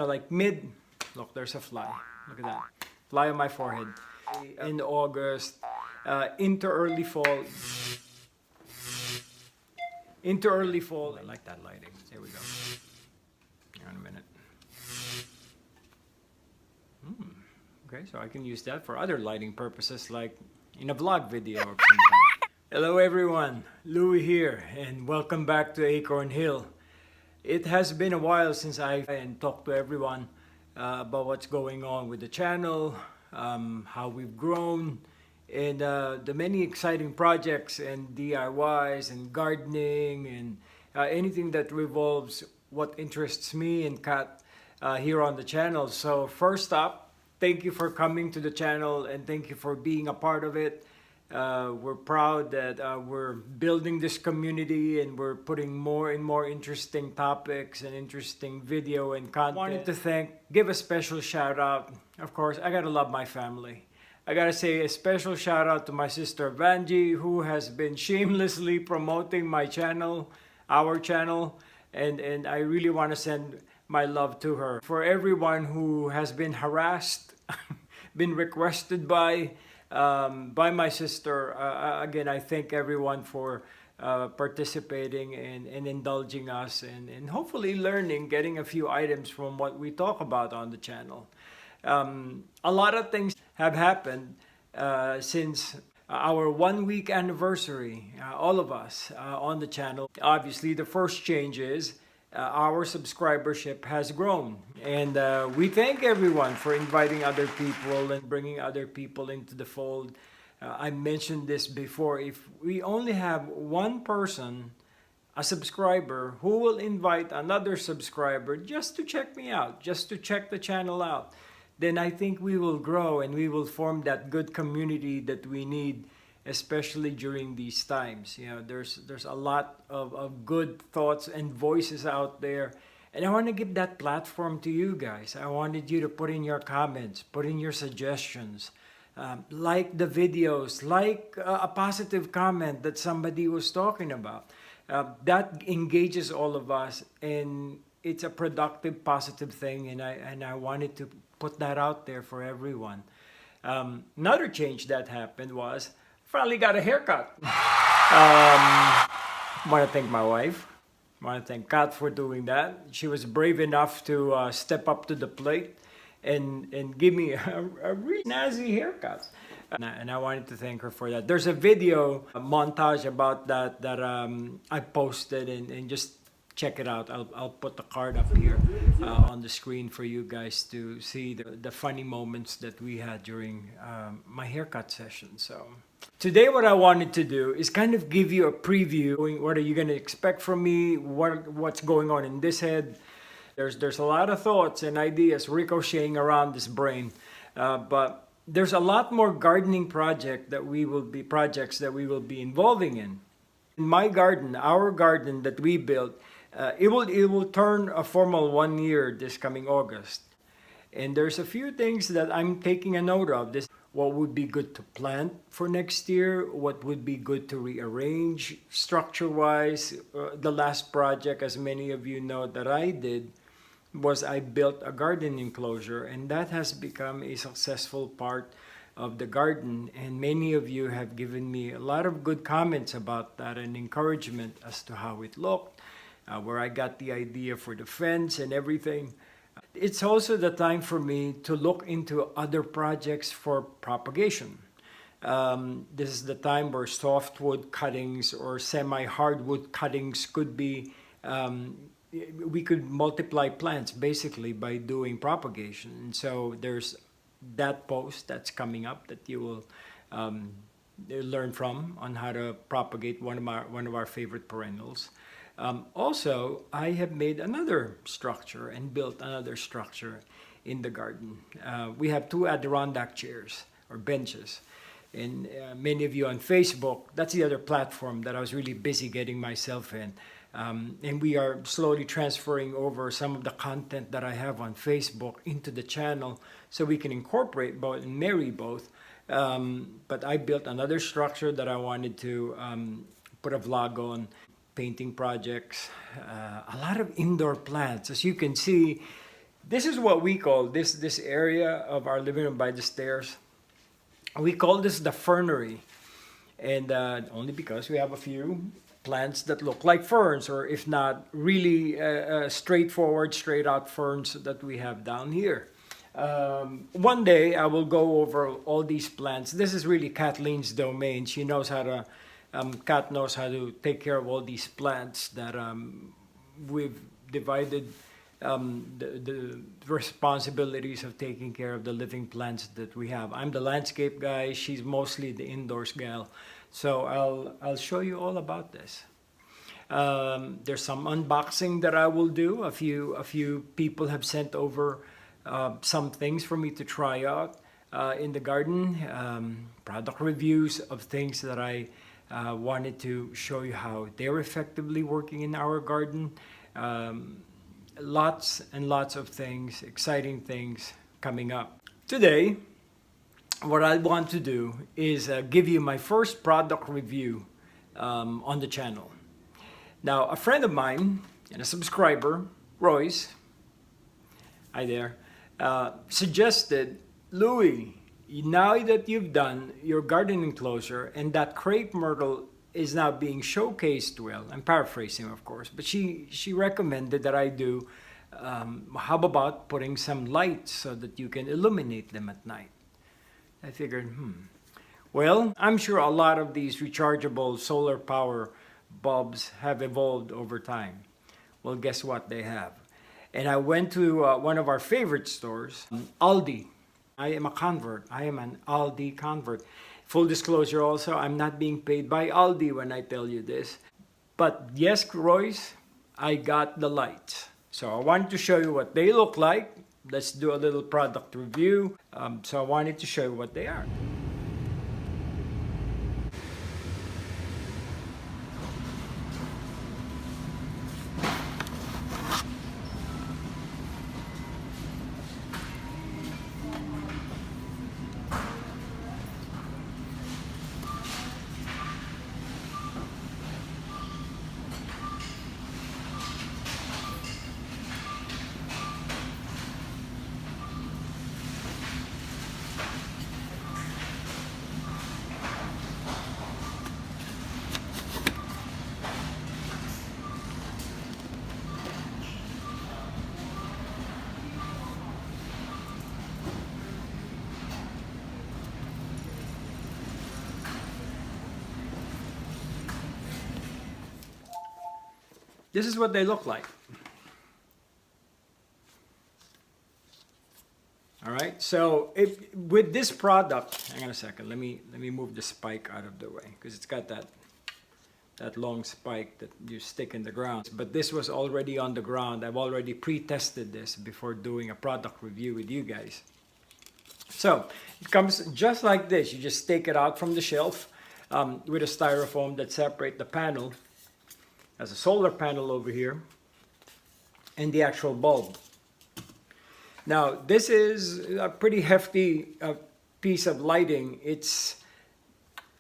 like mid, look, there's a fly. Look at that. Fly on my forehead. In August, into early fall. Into early fall. I like that lighting. There we go. Hang on a minute. Okay, so I can use that for other lighting purposes, like in a vlog video or something. Hello everyone, Louie here, and welcome back to Acorn Hill. It has been a while since I talked to everyone about what's going on with the channel, how we've grown, and the many exciting projects and DIYs and gardening and anything that revolves what interests me and Kat here on the channel. So first up, thank you for coming to the channel and thank you for being a part of it. We're proud that we're building this community and we're putting more and more interesting topics and interesting video and content. I wanted to give a special shout out. Of course, I gotta love my family. I gotta say a special shout out to my sister Vanji, who has been shamelessly promoting my channel, our channel, and I really want to send my love to her. For everyone who has been harassed, been requested by my sister, again, I thank everyone for participating and indulging us and hopefully learning, getting a few items from what we talk about on the channel. A lot of things have happened since our 1 week anniversary, all of us on the channel. Obviously, the first change is our subscribership has grown, and we thank everyone for inviting other people and bringing other people into the fold. I mentioned this before. If we only have one person, a subscriber, who will invite another subscriber just to check me out, just to check the channel out, then I think we will grow and we will form that good community that we need, especially during these times. You know, there's a lot of good thoughts and voices out there, and I want to give that platform to you guys. I wanted you to put in your comments, put in your suggestions, like the videos, like a positive comment that somebody was talking about. That engages all of us, and it's a productive, positive thing, and I wanted to put that out there for everyone. Another change that happened was finally got a haircut. I want to thank my wife. I want to thank Kat for doing that. She was brave enough to step up to the plate and give me a really snazzy haircut. And I wanted to thank her for that. There's a video a montage about that I posted, and just check it out. I'll put the card up here on the screen for you guys to see the funny moments that we had during my haircut session. So today what I wanted to do is kind of give you a preview. What are you going to expect from me? What's going on in this head? There's a lot of thoughts and ideas ricocheting around this brain, but there's a lot more gardening projects that we will be involving in. In my garden, our garden that we built, it will turn a formal 1 year this coming August. And there's a few things that I'm taking a note of. What would be good to plant for next year? What would be good to rearrange structure-wise? The last project, as many of you know that I did, was I built a garden enclosure, and that has become a successful part of the garden. And many of you have given me a lot of good comments about that and encouragement as to how it looked, where I got the idea for the fence and everything. It's also the time for me to look into other projects for propagation. This is the time where softwood cuttings or semi-hardwood cuttings could be, we could multiply plants basically by doing propagation. And so there's that post that's coming up that you will learn from on how to propagate one of our favorite perennials. Also, I have made another structure and built another structure in the garden. We have 2 Adirondack chairs or benches. And many of you on Facebook, that's the other platform that I was really busy getting myself in. And we are slowly transferring over some of the content that I have on Facebook into the channel so we can incorporate both and marry both. But I built another structure that I wanted to put a vlog on. Painting projects, a lot of indoor plants. As you can see, This is what we call this area of our living room by the stairs. We call this the fernery, and only because we have a few plants that look like ferns, or if not, really straightforward, straight out ferns that we have down here. One day I will go over all these plants. This is really Kathleen's domain. She knows how to, Kat knows how to take care of all these plants that we've divided the responsibilities of taking care of the living plants that we have. I'm the landscape guy. She's mostly the indoors gal. So I'll show you all about this. There's some unboxing that I will do. A few people have sent over some things for me to try out in the garden. Product reviews of things that I wanted to show you how they're effectively working in our garden. Lots and lots of things, exciting things coming up. Today, what I want to do is give you my first product review on the channel. Now, a friend of mine and a subscriber, Royce, hi there, suggested, Louie, now that you've done your garden enclosure and that crepe myrtle is now being showcased well, I'm paraphrasing of course, but she recommended that I do, how about putting some lights so that you can illuminate them at night. I figured, well, I'm sure a lot of these rechargeable solar power bulbs have evolved over time. Well, guess what they have? And I went to one of our favorite stores, Aldi. I am a convert. I am an Aldi convert. Full disclosure also, I'm not being paid by Aldi when I tell you this. But yes, Royce, I got the lights. So I wanted to show you what they look like. Let's do a little product review. So I wanted to show you what they are. This is what they look like. All right, so with this product, hang on a second, let me move the spike out of the way because it's got that long spike that you stick in the ground. But this was already on the ground. I've already pre-tested this before doing a product review with you guys. So it comes just like this. You just take it out from the shelf with a styrofoam that separates the panel. There's a solar panel over here and the actual bulb. Now, this is a pretty hefty piece of lighting. It's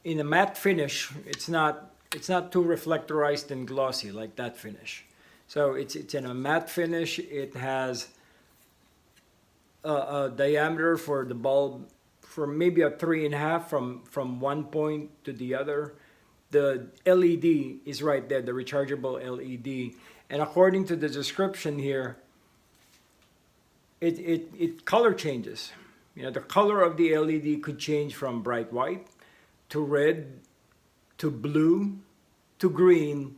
in a matte finish. It's not too reflectorized and glossy like that finish. So it's in a matte finish. It has a diameter for the bulb for maybe a 3.5 from one point to the other. The LED is right there, the rechargeable LED. And according to the description here, it color changes. You know, the color of the LED could change from bright white to red to blue to green,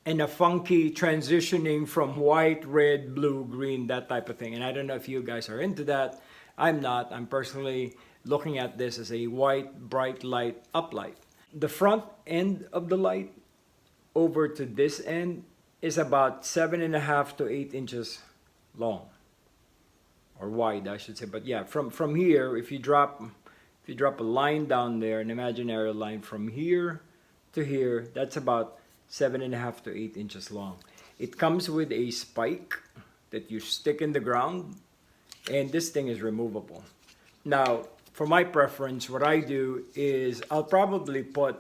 and a funky transitioning from white, red, blue, green, that type of thing. And I don't know if you guys are into that. I'm not. I'm personally looking at this as a white, bright light uplight. The front end of the light over to this end is about 7.5 to 8 inches long, or wide, I should say. But yeah, from here, if you drop a line down there, an imaginary line from here to here, that's about 7.5 to 8 inches long. It comes with a spike that you stick in the ground, and this thing is removable. Now, for my preference, what I do is I'll probably put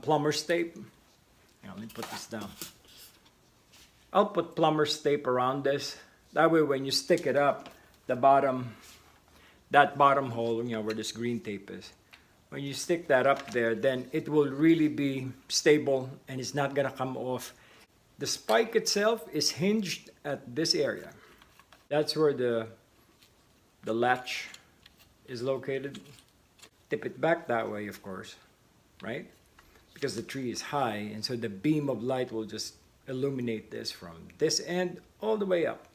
plumber's tape. Let me put this down. I'll put plumber's tape around this That way when you stick it up, the bottom, that bottom hole, you know, where this green tape is, when you stick that up there, then it will really be stable and it's not gonna come off. The spike itself is hinged at this area. That's where the latch is located. Tip it back that way, of course, right? Because the tree is high, and so the beam of light will just illuminate this from this end all the way up.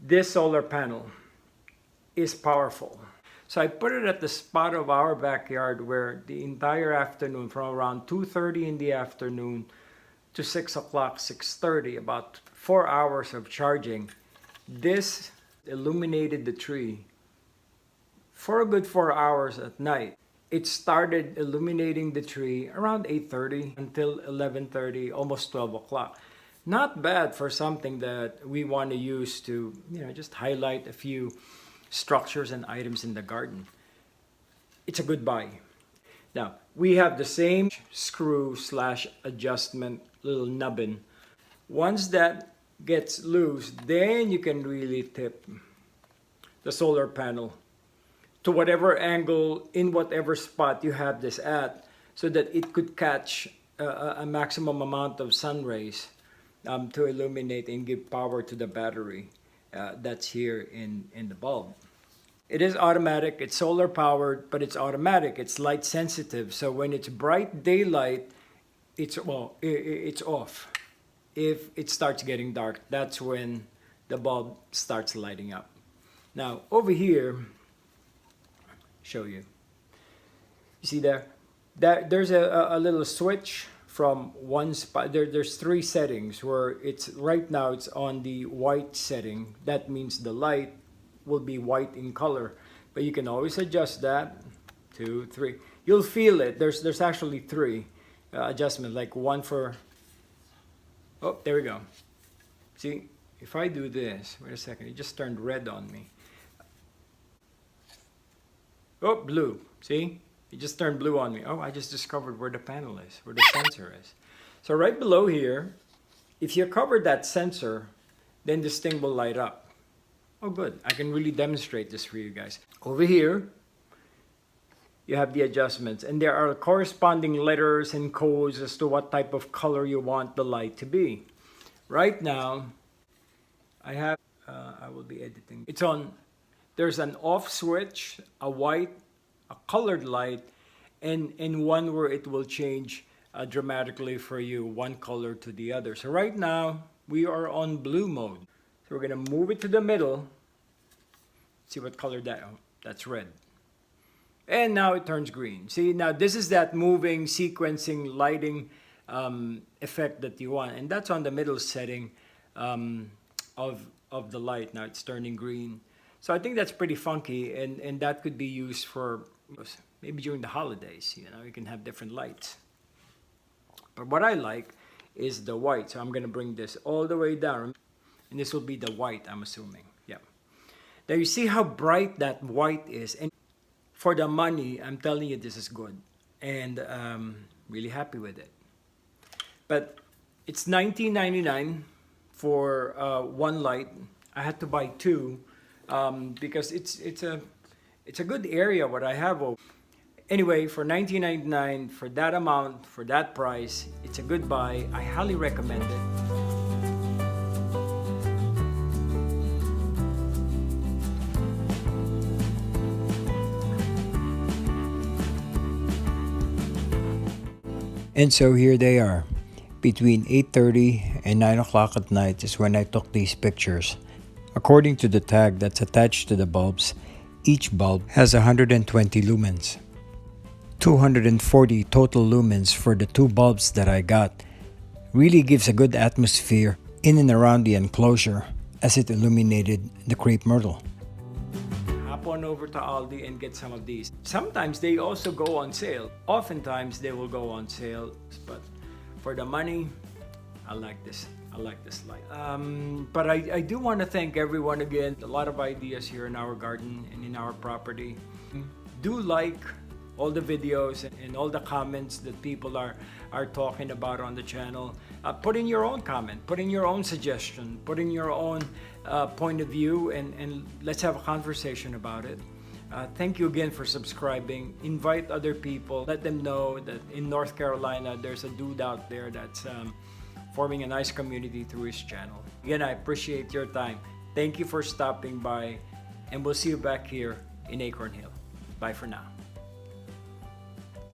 This solar panel is powerful. So I put it at the spot of our backyard where the entire afternoon, from around 2:30 in the afternoon to 6 o'clock, 6:30, about 4 hours of charging, this illuminated the tree for a good 4 hours at night. It started illuminating the tree around 8:30 until 11:30, almost 12 o'clock. Not bad for something that we want to use to, you know, just highlight a few structures and items in the garden. It's a good buy. Now, we have the same screw / adjustment little nubbin. Once that gets loose, then you can really tip the solar panel to whatever angle, in whatever spot you have this at, so that it could catch a maximum amount of sun rays to illuminate and give power to the battery that's here in the bulb. It is automatic, it's solar powered, but it's automatic, it's light sensitive. So when it's bright daylight, it's off. If it starts getting dark, that's when the bulb starts lighting up. Now over here, show you. You see there? There's a little switch from one spot. There's 3 settings where it's right now it's on the white setting. That means the light will be white in color, but you can always adjust that. 2, 3. You'll feel it. There's actually 3 adjustments, like one for. Oh, there we go. See, if I do this, wait a second, it just turned red on me. Oh, blue. See? It just turned blue on me. Oh, I just discovered where the panel is, where the sensor is. So right below here, if you cover that sensor, then this thing will light up. Oh, good. I can really demonstrate this for you guys. Over here, you have the adjustments, and there are corresponding letters and codes as to what type of color you want the light to be. Right now, I have, I will be editing. It's on, there's an off switch, a white, a colored light, and one where it will change dramatically for you, one color to the other. So right now, we are on blue mode. So we're gonna move it to the middle. See what color that's red. And now it turns green. See, now this is that moving, sequencing, lighting effect that you want. And that's on the middle setting of the light. Now it's turning green. So I think that's pretty funky, and that could be used for maybe during the holidays. You know, you can have different lights. But what I like is the white. So I'm gonna bring this all the way down. And this will be the white, I'm assuming. Yeah. Now you see how bright that white is. And for the money, I'm telling you, this is good. And really happy with it. But it's $19.99 for one light. I had to buy 2 because it's a good area what I have. Anyway, for $19.99, for that amount, for that price, it's a good buy. I highly recommend it. And so here they are. Between 8:30 and 9 o'clock at night is when I took these pictures. According to the tag that's attached to the bulbs, each bulb has 120 lumens. 240 total lumens for the 2 bulbs that I got. Really gives a good atmosphere in and around the enclosure as it illuminated the crepe myrtle. Hop on over to Aldi and get some of these. Sometimes they also go on sale. Oftentimes they will go on sale, but for the money, I like this. I like this light. But I do want to thank everyone again. A lot of ideas here in our garden and in our property. Do like all the videos and all the comments that people are talking about on the channel. put in your own comment, put in your own suggestion, put in your own point of view, and let's have a conversation about it. Thank you again for subscribing. Invite other people. Let them know that in North Carolina, there's a dude out there that's forming a nice community through his channel. Again, I appreciate your time. Thank you for stopping by, and we'll see you back here in Acorn Hill. Bye for now.